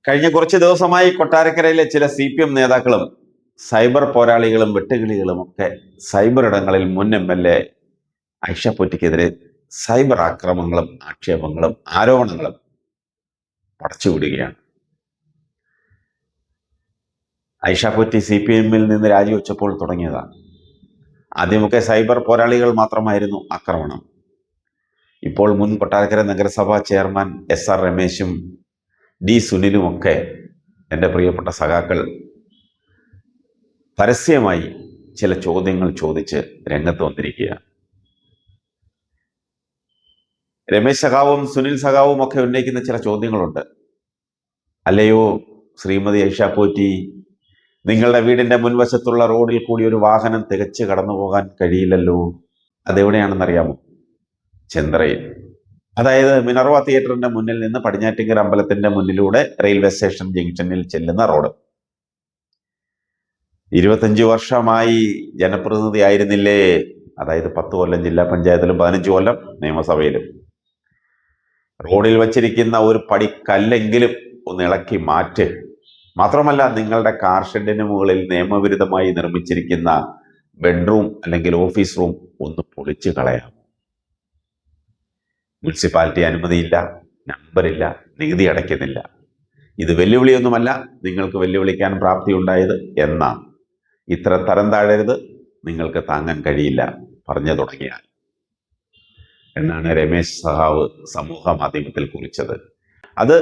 കഴിഞ്ഞ കുറച്ച് ദിവസമായി കൊട്ടാരക്കരയിലെ ചില CPM നേതാക്കളും സൈബർ പോരാളികളും വെട്ടുകിളികളും ഒക്കെ സൈബർ ഇടങ്ങളിൽ മുൻ MLA ഐഷ പൊറ്റിക്കെതിരെ സൈബർ ആക്രമണങ്ങളും ആക്ഷേപങ്ങളും ആരോപണങ്ങളും പടച്ചുവിടുകയാണ്. ഐഷ പൊറ്റി CPM-ൽ നിന്ന് രാജിവെച്ചപ്പോൾ തുടങ്ങിയതാണ്. ആദ്യമൊക്കെ സൈബർ പോരാളികൾ മാത്രമായിരുന്നു ആക്രമണം. ഇപ്പോൾ മുൻ കൊട്ടാരക്കര നഗരസഭാ ചെയർമാൻ SR രമേശും D സുനിലുമൊക്കെ എൻ്റെ പ്രിയപ്പെട്ട സഖാക്കൾ പരസ്യമായി ചില ചോദ്യങ്ങൾ ചോദിച്ച് രംഗത്ത് വന്നിരിക്കുകയാണ്. രമേശ് സഖാവും സുനിൽ സഖാവും ഒക്കെ ഉന്നയിക്കുന്ന ചില ചോദ്യങ്ങളുണ്ട്. അല്ലയോ ശ്രീമതി ഐഷ പോറ്റി, നിങ്ങളുടെ വീടിന്റെ മുൻവശത്തുള്ള റോഡിൽ കൂടി ഒരു വാഹനം തികച്ച് കടന്നു പോകാൻ കഴിയില്ലല്ലോ. അതെവിടെയാണെന്നറിയാമോ? ചെന്തറയിൽ. അതായത് മിനർവ തിയേറ്ററിന്റെ മുന്നിൽ നിന്ന് പടിഞ്ഞാറ്റിങ്കര അമ്പലത്തിന്റെ മുന്നിലൂടെ റെയിൽവേ സ്റ്റേഷൻ ജംഗ്ഷനിൽ ചെല്ലുന്ന റോഡ്. 25 വർഷമായി ജനപ്രതിനിധി ആയിരുന്നില്ലേ? അതായത് 10 കൊല്ലം ജില്ലാ പഞ്ചായത്തിലും 15 കൊല്ലം നിയമസഭയിലും. റോഡിൽ വച്ചിരിക്കുന്ന ഒരു പടിക്കല്ലെങ്കിലും ഒന്ന് ഇളക്കി മാറ്റ്. മാത്രമല്ല, നിങ്ങളുടെ കാർ ഷെഡിന് മുകളിൽ നിയമവിരുദ്ധമായി നിർമ്മിച്ചിരിക്കുന്ന ബെഡ്റൂം അല്ലെങ്കിൽ ഓഫീസ് റൂം ഒന്ന് പൊളിച്ചു കളയാം. മുനിസിപ്പാലിറ്റി അനുമതിയില്ല, നമ്പറില്ല, നികുതി അടയ്ക്കുന്നില്ല. ഇത് വെല്ലുവിളിയൊന്നുമല്ല, നിങ്ങൾക്ക് വെല്ലുവിളിക്കാൻ പ്രാപ്തി ഉണ്ടായത് എന്നാണ്. ഇത്ര തരം താഴരുത്, നിങ്ങൾക്ക് താങ്ങാൻ കഴിയില്ല പറഞ്ഞു തുടങ്ങിയാൽ എന്നാണ് രമേശ് സഖാവ് സമൂഹ മാധ്യമത്തിൽ കുറിച്ചത്. അത്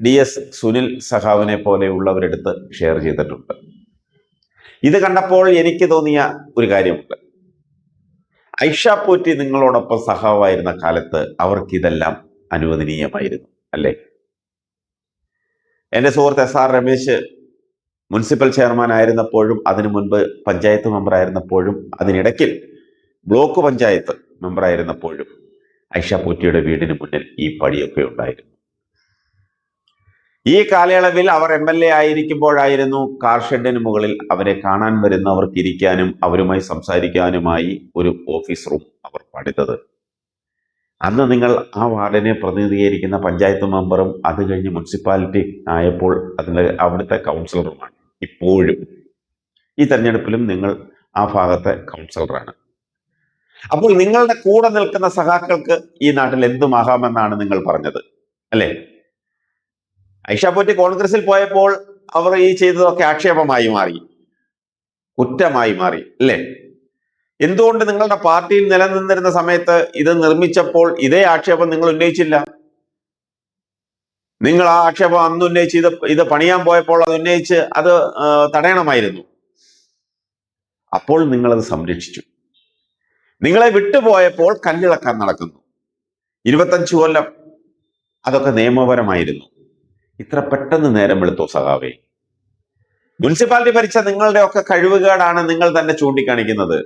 DS സുനിൽ സഖാവിനെ പോലെയുള്ളവരെടുത്ത് ഷെയർ ചെയ്തിട്ടുണ്ട്. ഇത് കണ്ടപ്പോൾ എനിക്ക് തോന്നിയ ഒരു കാര്യമുണ്ട്. ഐഷ പോറ്റി നിങ്ങളോടൊപ്പം സഖാവായിരുന്ന കാലത്ത് അവർക്കിതെല്ലാം അനുവദനീയമായിരുന്നു അല്ലേ? എൻ്റെ സുഹൃത്ത് SR രമേശ് മുനിസിപ്പൽ ചെയർമാൻ ആയിരുന്നപ്പോഴും അതിനു മുൻപ് പഞ്ചായത്ത് മെമ്പർ ആയിരുന്നപ്പോഴും അതിനിടയ്ക്ക് ബ്ലോക്ക് പഞ്ചായത്ത് മെമ്പർ ആയിരുന്നപ്പോഴും ഐഷ പോറ്റിയുടെ വീടിന് മുന്നിൽ ഈ പടിയൊക്കെ ഉണ്ടായിരുന്നു. ഈ കാലയളവിൽ അവർ MLA ആയിരിക്കുമ്പോഴായിരുന്നു കാർ ഷെഡിന് മുകളിൽ അവരെ കാണാൻ വരുന്നവർക്ക് ഇരിക്കാനും അവരുമായി സംസാരിക്കാനുമായി ഒരു ഓഫീസ് റൂം അവർ പണിതത്. അന്ന് നിങ്ങൾ ആ വാർഡിനെ പ്രതിനിധീകരിക്കുന്ന പഞ്ചായത്ത് മെമ്പറും അത് കഴിഞ്ഞ് മുനിസിപ്പാലിറ്റി ആയപ്പോൾ അതിൻ്റെ അവിടുത്തെ കൗൺസിലറുമാണ്. ഇപ്പോഴും ഈ തെരഞ്ഞെടുപ്പിലും നിങ്ങൾ ആ ഭാഗത്തെ കൗൺസിലറാണ്. അപ്പോൾ നിങ്ങളുടെ കൂടെ നിൽക്കുന്ന സഖാക്കൾക്ക് ഈ നാട്ടിൽ എന്തുമാകാമെന്നാണ് നിങ്ങൾ പറഞ്ഞത് അല്ലേ? ഐഷ പോറ്റി കോൺഗ്രസിൽ പോയപ്പോൾ അവർ ഈ ചെയ്തതൊക്കെ ആക്ഷേപമായി മാറി, കുറ്റമായി മാറി അല്ലേ? എന്തുകൊണ്ട് നിങ്ങളുടെ പാർട്ടിയിൽ നിലനിന്നിരുന്ന സമയത്ത് ഇത് നിർമ്മിച്ചപ്പോൾ ഇതേ ആക്ഷേപം നിങ്ങൾ ഉന്നയിച്ചില്ല? നിങ്ങൾ ആ ആക്ഷേപം അന്ന് ഉന്നയിച്ച് ഇത് പണിയാൻ പോയപ്പോൾ അത് ഉന്നയിച്ച് അത് തടയണമായിരുന്നു. അപ്പോൾ നിങ്ങളത് സംരക്ഷിച്ചു. നിങ്ങളെ വിട്ടുപോയപ്പോൾ കല്ലിളക്കാൻ നടക്കുന്നു. 25 കൊല്ലം അതൊക്കെ നിയമപരമായിരുന്നു. ഇത്ര പെട്ടെന്ന് നേരം വെളുത്തോ സഖാവേ? മുനിസിപ്പാലിറ്റി ഭരിച്ച നിങ്ങളുടെ ഒക്കെ കഴിവുകേടാണ് നിങ്ങൾ തന്നെ ചൂണ്ടിക്കാണിക്കുന്നത്.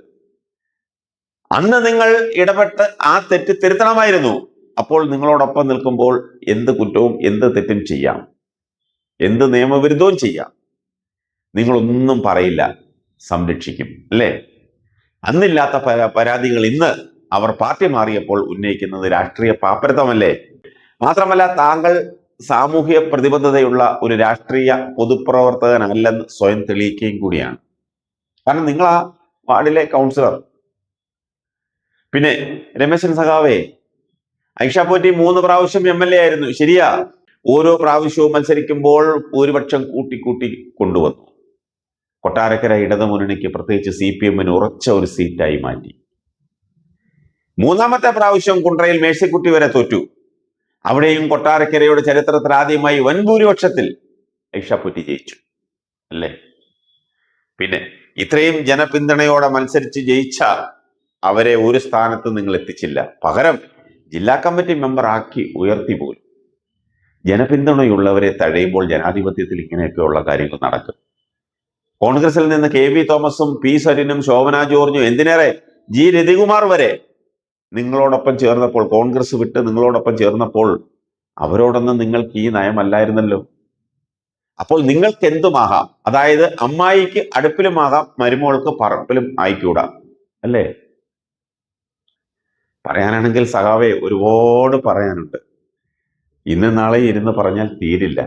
അന്ന് നിങ്ങൾ ഇടപെട്ട് ആ തെറ്റ് തിരുത്തണമായിരുന്നു. അപ്പോൾ നിങ്ങളോടൊപ്പം നിൽക്കുമ്പോൾ എന്ത് കുറ്റവും എന്ത് തെറ്റും ചെയ്യാം, എന്ത് നിയമവിരുദ്ധവും ചെയ്യാം. നിങ്ങളൊന്നും പറയില്ല, സംരക്ഷിക്കും അല്ലേ? അന്നില്ലാത്ത പരാതികൾ ഇന്ന് അവർ പാർട്ടി മാറിയപ്പോൾ ഉന്നയിക്കുന്നത് രാഷ്ട്രീയ പാപ്പരത്വമല്ലേ? മാത്രമല്ല, താങ്കൾ സാമൂഹ്യ പ്രതിബദ്ധതയുള്ള ഒരു രാഷ്ട്രീയ പൊതുപ്രവർത്തകനല്ലെന്ന് സ്വയം തെളിയിക്കുകയും കൂടിയാണ്. കാരണം നിങ്ങൾ ആ വാർഡിലെ കൗൺസിലർ. പിന്നെ രമേശൻ സഖാവേ, ഐഷ പോറ്റി 3 പ്രാവശ്യം MLA ആയിരുന്നു, ശരിയാ. ഓരോ പ്രാവശ്യവും മത്സരിക്കുമ്പോൾ ഭൂരിപക്ഷം കൂട്ടി കൊണ്ടുവന്നു. കൊട്ടാരക്കര ഇടതുമുന്നണിക്ക്, പ്രത്യേകിച്ച് CPM-ന് ഉറച്ച ഒരു സീറ്റായി മാറ്റി. 3ാമത്തെ പ്രാവശ്യം കുണ്ട്രയിൽ മേഴ്സിക്കുട്ടി വരെ തോറ്റു. അവിടെയും കൊട്ടാരക്കരയുടെ ചരിത്രത്തിൽ ആദ്യമായി വൻ ഭൂരിപക്ഷത്തിൽ ഐഷ പോറ്റി ജയിച്ചു അല്ലേ? പിന്നെ ഇത്രയും ജനപിന്തുണയോടെ മത്സരിച്ച് ജയിച്ച അവരെ ഒരു സ്ഥാനത്ത് നിങ്ങൾ എത്തിച്ചില്ല. പകരം ജില്ലാ കമ്മിറ്റി മെമ്പർ ആക്കി ഉയർത്തി പോലും. ജനപിന്തുണയുള്ളവരെ തഴയുമ്പോൾ ജനാധിപത്യത്തിൽ ഇങ്ങനെയൊക്കെയുള്ള കാര്യങ്ങൾ നടക്കും. കോൺഗ്രസിൽ നിന്ന് KV തോമസും P സരിനും ശോഭന ജോർജും എന്തിനേറെ G രതികുമാർ വരെ നിങ്ങളോടൊപ്പം ചേർന്നപ്പോൾ, കോൺഗ്രസ് വിട്ട് നിങ്ങളോടൊപ്പം ചേർന്നപ്പോൾ അവരോടൊന്നും നിങ്ങൾക്ക് ഈ നയമല്ലായിരുന്നല്ലോ. അപ്പോൾ നിങ്ങൾക്ക് എന്തുമാകാം. അതായത് അമ്മായിക്ക് അടുപ്പിലുമാകാം, മരുമോൾക്ക് പറപ്പിലും ആയിക്കൂടാ അല്ലേ? പറയാനാണെങ്കിൽ സഖാവേ ഒരുപാട് പറയാനുണ്ട്. ഇന്ന് നാളെ ഇരുന്ന് പറഞ്ഞാൽ തീരില്ല.